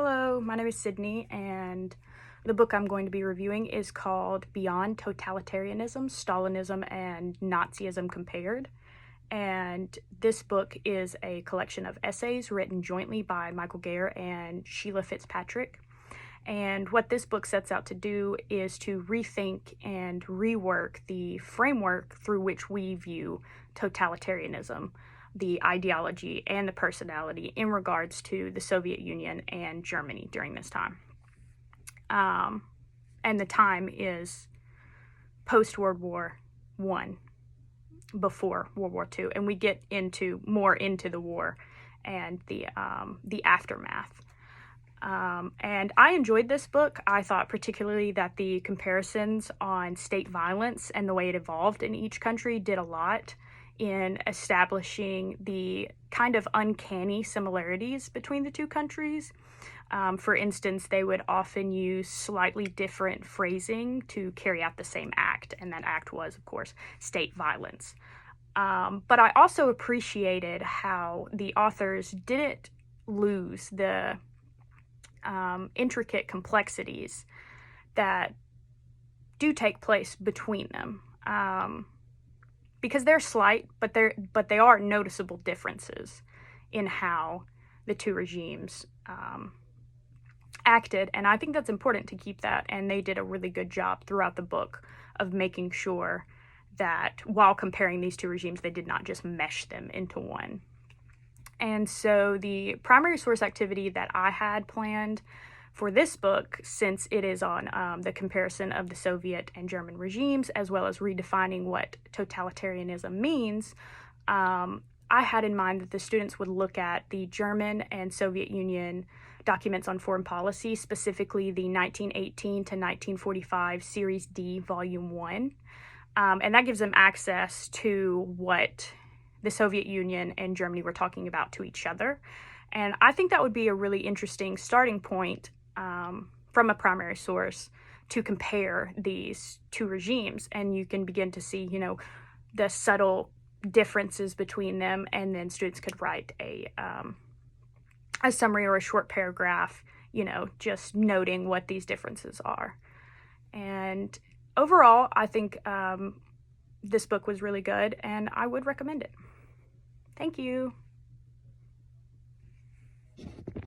Hello, my name is Sydney, and the book I'm going to be reviewing is called Beyond Totalitarianism, Stalinism, and Nazism Compared. And this book is a collection of essays written jointly by Michael Geyer and Sheila Fitzpatrick. And what this book sets out to do is to rethink and rework the framework through which we view totalitarianism, the ideology and the personality in regards to the Soviet Union and Germany during this time. And the time is post-World War I, before World War II, and we get more into the war and the aftermath. And I enjoyed this book. I thought particularly that the comparisons on state violence and the way it evolved in each country did a lot in establishing the kind of uncanny similarities between the two countries. For instance, they would often use slightly different phrasing to carry out the same act, and that act was, of course, state violence. But I also appreciated how the authors didn't lose the intricate complexities that do take place between them. Because they're slight, but they are noticeable differences in how the two regimes acted, and I think that's important to keep that, and they did a really good job throughout the book of making sure that while comparing these two regimes, they did not just mesh them into one. And so the primary source activity that I had planned for this book, since it is on the comparison of the Soviet and German regimes, as well as redefining what totalitarianism means, I had in mind that the students would look at the German and Soviet Union documents on foreign policy, specifically the 1918 to 1945 Series D, Volume 1. And that gives them access to what the Soviet Union and Germany were talking about to each other. And I think that would be a really interesting starting point from a primary source to compare these two regimes. And you can begin to see, the subtle differences between them, and then students could write a summary or a short paragraph, just noting what these differences are. And overall, I think this book was really good, and I would recommend it. Thank you.